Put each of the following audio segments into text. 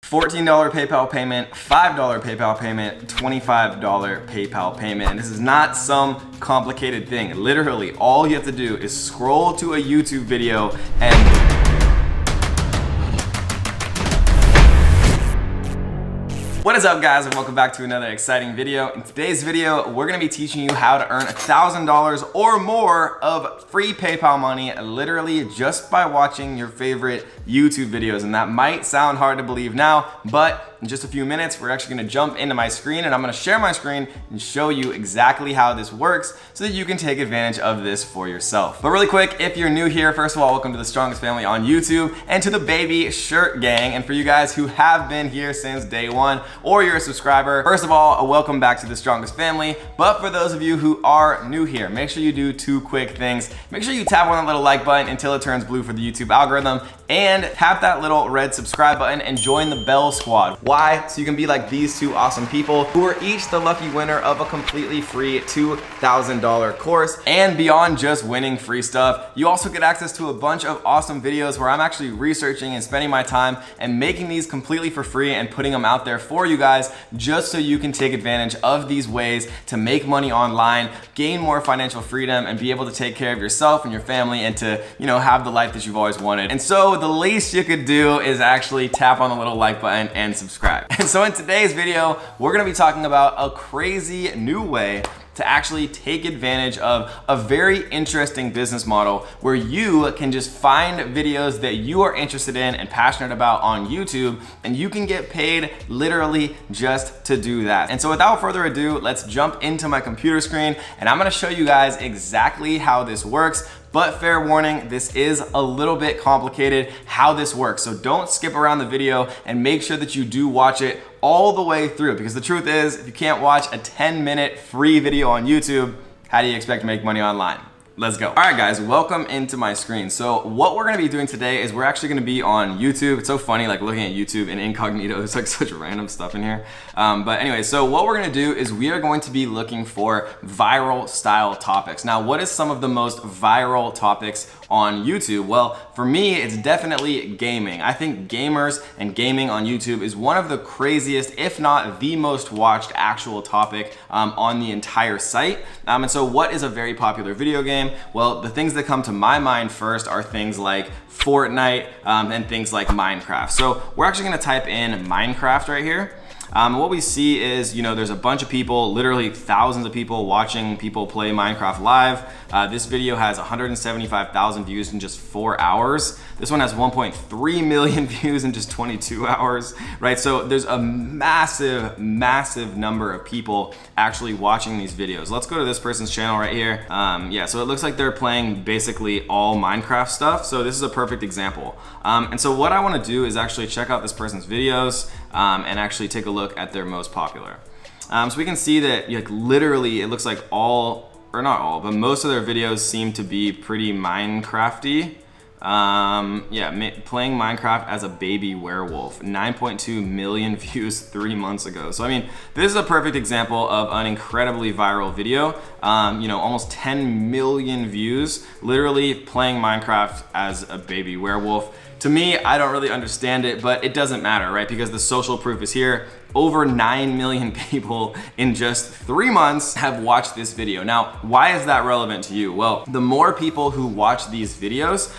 $14 PayPal payment, $5 PayPal payment, $25 PayPal payment. And this is not some complicated thing. Literally, all you have to do is scroll to a YouTube video and what is up, guys, and welcome back to another exciting video. In today's video, we're gonna be teaching you how to earn $1,000 or more of free PayPal money literally just by watching your favorite YouTube videos. And that might sound hard to believe now, but in just a few minutes, we're actually gonna jump into my screen and I'm gonna share my screen and show you exactly how this works so that you can take advantage of this for yourself. But really quick, if you're new here, first of all, welcome to the strongest family on YouTube and to the baby shirt gang. And for you guys who have been here since day one, or you're a subscriber, first of all, welcome back to the strongest family. But for those of you who are new here, make sure you do two quick things. Make sure you tap on that little like button until it turns blue for the YouTube algorithm, and tap that little red subscribe button and join the Bell Squad. Why? So you can be like these two awesome people who are each the lucky winner of a completely free $2,000 course. And beyond just winning free stuff, you also get access to a bunch of awesome videos where I'm actually researching and spending my time and making these completely for free and putting them out there for you guys, just so you can take advantage of these ways to make money online, gain more financial freedom, and be able to take care of yourself and your family and to, have the life that you've always wanted. And so the least you could do is actually tap on the little like button and subscribe. And so in today's video, we're gonna be talking about a crazy new way to actually take advantage of a very interesting business model where you can just find videos that you are interested in and passionate about on YouTube, and you can get paid literally just to do that. And so without further ado, let's jump into my computer screen and I'm gonna show you guys exactly how this works. But fair warning, this is a little bit complicated how this works. So don't skip around the video and make sure that you do watch it all the way through, because the truth is, if you can't watch a 10-minute free video on YouTube, how do you expect to make money online? Let's go. All right, guys, welcome into my screen. So what we're gonna be doing today is we're actually gonna be on YouTube. It's so funny, like looking at YouTube in incognito, there's like such random stuff in here. But anyway, so what we're gonna do is we are going to be looking for viral style topics. Now, what is some of the most viral topics on YouTube? Well, for me, it's definitely gaming. I think gamers and gaming on YouTube is one of the craziest, if not the most watched actual topic on the entire site. And so what is a very popular video game? Well, the things that come to my mind first are things like Fortnite and things like Minecraft. So we're actually gonna type in Minecraft right here. What we see is, there's a bunch of people, literally thousands of people watching people play Minecraft live. This video has 175,000 views in just 4 hours. This one has 1.3 million views in just 22 hours, right? So there's a massive, massive number of people actually watching these videos. Let's go to this person's channel right here. Yeah, so it looks like they're playing basically all Minecraft stuff. So this is a perfect example. And so what I wanna do is actually check out this person's videos and actually take a look at their most popular. So we can see that literally it looks like all, or not all, but most of their videos seem to be pretty Minecrafty. Yeah, playing Minecraft as a baby werewolf, 9.2 million views 3 months ago. So I mean, this is a perfect example of an incredibly viral video. Almost 10 million views, literally playing Minecraft as a baby werewolf. To me, I don't really understand it, but it doesn't matter, right? Because the social proof is here. Over 9 million people in just 3 months have watched this video. Now, why is that relevant to you? Well, the more people who watch these videos,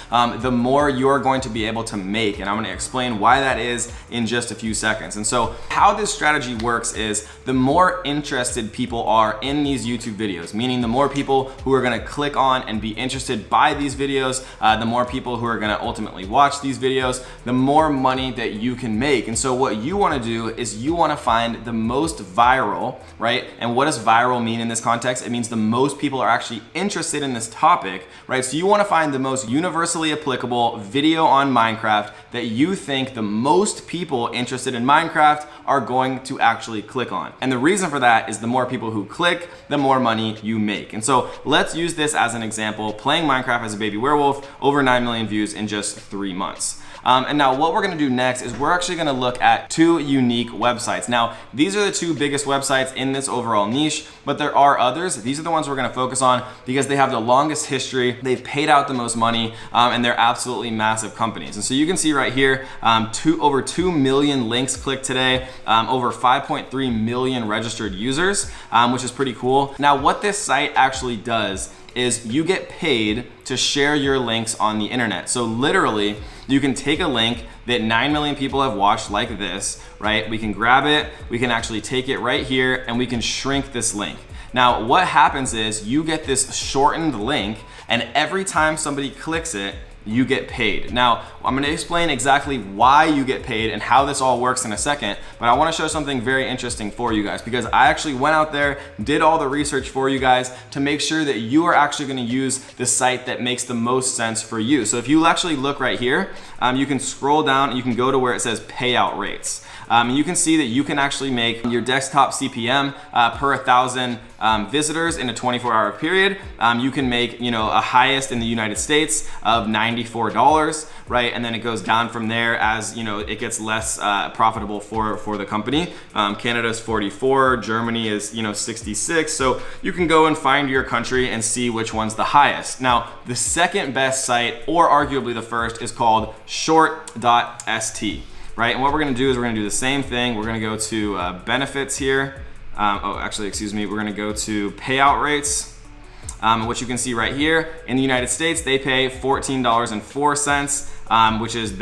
the more you're going to be able to make. And I'm gonna explain why that is in just a few seconds. And so how this strategy works is the more interested people are in these YouTube videos, meaning the more people who are gonna click on and be interested by these videos, the more people who are gonna ultimately watch these videos, the more money that you can make. And so what you wanna do is you wanna find the most viral, right? And what does viral mean in this context? It means the most people are actually interested in this topic, right? So you wanna find the most universally applicable video on Minecraft that you think the most people interested in Minecraft are going to actually click on. And the reason for that is the more people who click, the more money you make. And so let's use this as an example, playing Minecraft as a baby werewolf, over 9 million views in just 3 months. And now what we're gonna do next is we're actually gonna look at 2 unique websites. Now, these are the 2 biggest websites in this overall niche, but there are others. These are the ones we're gonna focus on because they have the longest history, they've paid out the most money, and they're absolutely massive companies. And so you can see right here, over 2 million links clicked today, over 5.3 million registered users, which is pretty cool. Now, what this site actually does is you get paid to share your links on the internet. So literally, you can take a link that 9 million people have watched like this, right? We can grab it, we can actually take it right here, and we can shrink this link. Now, what happens is you get this shortened link, and every time somebody clicks it, you get paid. Now, I'm gonna explain exactly why you get paid and how this all works in a second, but I wanna show something very interesting for you guys because I actually went out there, did all the research for you guys to make sure that you are actually gonna use the site that makes the most sense for you. So if you actually look right here, you can scroll down and you can go to where it says payout rates. You can see that you can actually make your desktop CPM per 1,000 visitors in a 24-hour period. You can make, a highest in the United States of $94, right? And then it goes down from there as, it gets less profitable for the company. Canada's 44, Germany is, 66. So you can go and find your country and see which one's the highest. Now, the second best site, or arguably the first, is called short.st. Right, and what we're gonna do is we're gonna do the same thing. We're gonna go to benefits here. We're gonna go to payout rates. What you can see right here, in the United States, they pay $14.04, which is,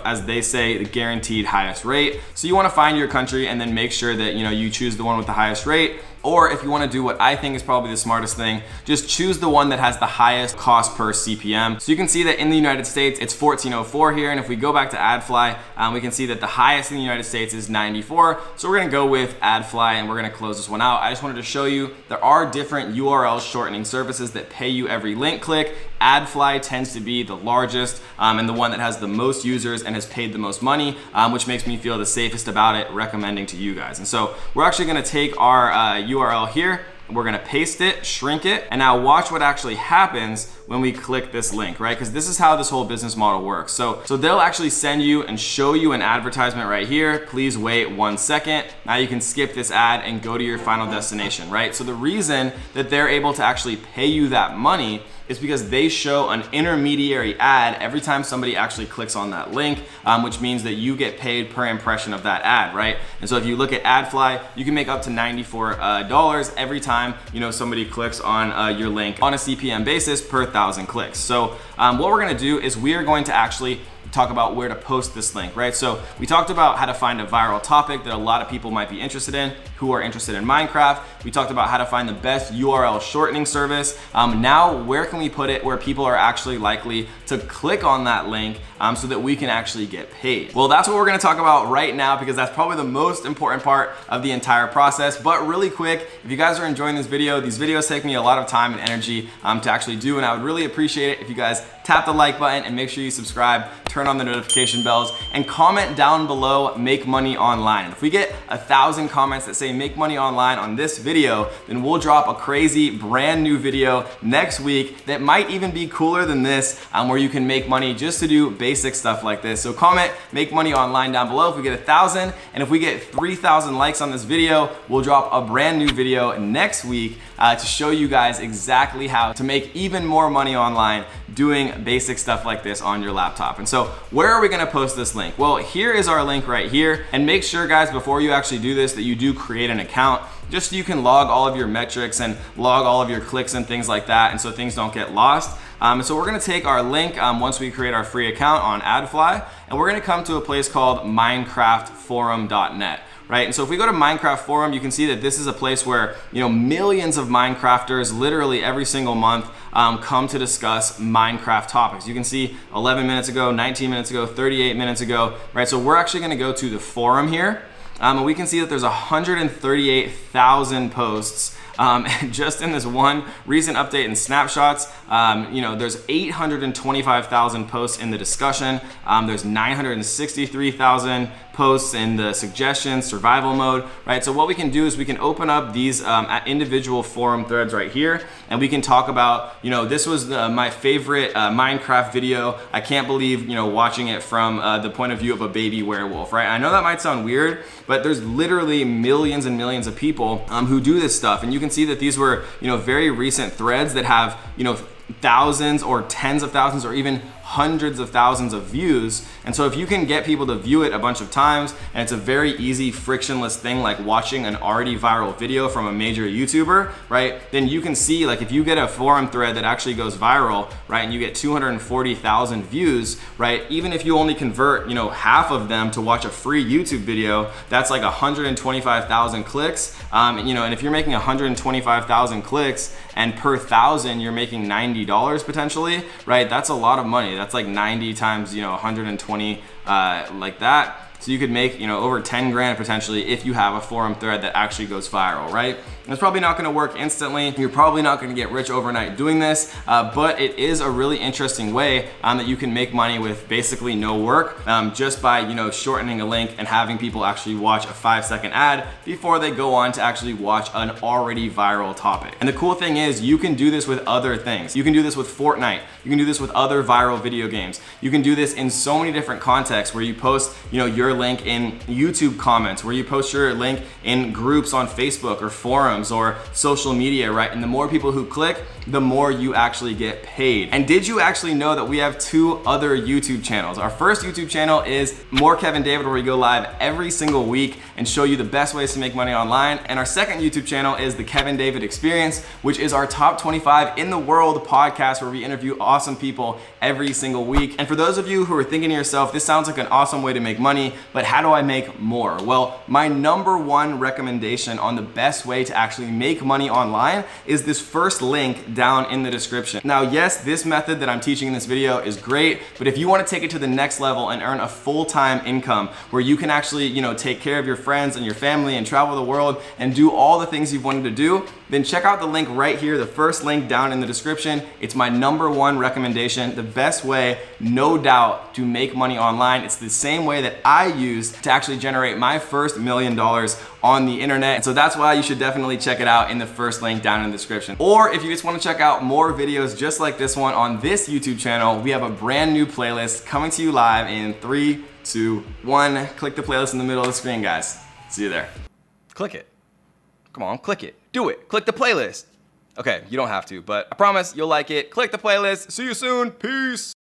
as they say, the guaranteed highest rate. So you wanna find your country and then make sure that, you choose the one with the highest rate. Or if you wanna do what I think is probably the smartest thing, just choose the one that has the highest cost per CPM. So you can see that in the United States, it's $14.04 here. And if we go back to AdFly, we can see that the highest in the United States is 94. So we're gonna go with AdFly and we're gonna close this one out. I just wanted to show you there are different URL shortening services that pay you every link click. AdFly tends to be the largest and the one that has the most users and has paid the most money, which makes me feel the safest about it, recommending to you guys. And so we're actually gonna take our URL here, we're gonna paste it, shrink it, and now watch what actually happens when we click this link, right? Because this is how this whole business model works. So they'll actually send you and show you an advertisement right here. Please wait 1 second. Now you can skip this ad and go to your final destination, right? So the reason that they're able to actually pay you that money is because they show an intermediary ad every time somebody actually clicks on that link, which means that you get paid per impression of that ad, right? And so if you look at AdFly, you can make up to $94 every time somebody clicks on your link on a CPM basis per 1,000 clicks. So what we're gonna do is we are going to actually talk about where to post this link, right? So we talked about how to find a viral topic that a lot of people might be interested in who are interested in Minecraft. We talked about how to find the best URL shortening service. Now, where can we put it where people are actually likely to click on that link so that we can actually get paid? Well, that's what we're gonna talk about right now because that's probably the most important part of the entire process. But really quick, if you guys are enjoying this video, these videos take me a lot of time and energy to actually do, and I would really appreciate it if you guys tap the like button and make sure you subscribe, turn on the notification bells, and comment down below, make money online. And if we get 1,000 comments that say make money online on this video, then we'll drop a crazy brand new video next week that might even be cooler than this, where you can make money just to do basic stuff like this. So comment make money online down below if we get 1,000, and if we get 3,000 likes on this video, we'll drop a brand new video next week to show you guys exactly how to make even more money online doing basic stuff like this on your laptop. And so where are we gonna post this link? Well, here is our link right here. And make sure, guys, before you actually do this, that you do create an account just so you can log all of your metrics and log all of your clicks and things like that, and so things don't get lost. So we're gonna take our link once we create our free account on AdFly, and we're gonna come to a place called minecraftforum.net. Right? And so if we go to Minecraft Forum, you can see that this is a place where millions of Minecrafters literally every single month come to discuss Minecraft topics. You can see 11 minutes ago, 19 minutes ago, 38 minutes ago, right? So we're actually gonna go to the forum here, and we can see that there's 138,000 posts Just in this one recent update in snapshots, you know, there's 825,000 posts in the discussion. There's 963,000 posts in the suggestions, survival mode, right? So what we can do is we can open up these individual forum threads right here, and we can talk about, you know, this was my favorite Minecraft video. I can't believe, you know, watching it from the point of view of a baby werewolf, right? I know that might sound weird, but there's literally millions and millions of people who do this stuff. And you can see that these were, you know, very recent threads that have, you know, thousands or tens of thousands or even hundreds of thousands of views. And so if you can get people to view it a bunch of times, and it's a very easy frictionless thing like watching an already viral video from a major YouTuber, right? Then you can see, like, if you get a forum thread that actually goes viral, right, and you get 240,000 views, right? Even if you only convert, you know, half of them to watch a free YouTube video, that's like 125,000 clicks. You know, and if you're making 125,000 clicks and per thousand you're making $90 potentially, right? That's a lot of money. That's like 90 times, you know, 120 like that. So you could make, you know, over 10 grand potentially if you have a forum thread that actually goes viral, right? And it's probably not gonna work instantly. You're probably not gonna get rich overnight doing this, but it is a really interesting way that you can make money with basically no work, just by, you know, shortening a link and having people actually watch a 5-second ad before they go on to actually watch an already viral topic. And the cool thing is you can do this with other things. You can do this with Fortnite. You can do this with other viral video games. You can do this in so many different contexts where you post, you know, your link in YouTube comments, where you post your link in groups on Facebook or forums or social media, right? And the more people who click, the more you actually get paid. And did you actually know that we have 2 other YouTube channels? Our first YouTube channel is More Kevin David, where we go live every single week and show you the best ways to make money online. And our second YouTube channel is the Kevin David Experience, which is our top 25 in the world podcast, where we interview awesome people every single week. And for those of you who are thinking to yourself, this sounds like an awesome way to make money, but how do I make more? Well, my #1 recommendation on the best way to actually make money online is this first link down in the description. Now, yes, this method that I'm teaching in this video is great, but if you want to take it to the next level and earn a full-time income where you can actually, you know, take care of your friends and your family and travel the world and do all the things you've wanted to do, then check out the link right here, the first link down in the description. It's my #1 recommendation, the best way, no doubt, to make money online. It's the same way that I used to actually generate my first $1 million on the internet. And so that's why you should definitely check it out in the first link down in the description. Or if you just want to check out more videos just like this one on this YouTube channel, we have a brand new playlist coming to you live in 3, 2, 1. Click the playlist in the middle of the screen, guys. See you there. Click it. Come on, click it. Do it. Click the playlist. Okay, you don't have to, but I promise you'll like it. Click the playlist. See you soon. Peace.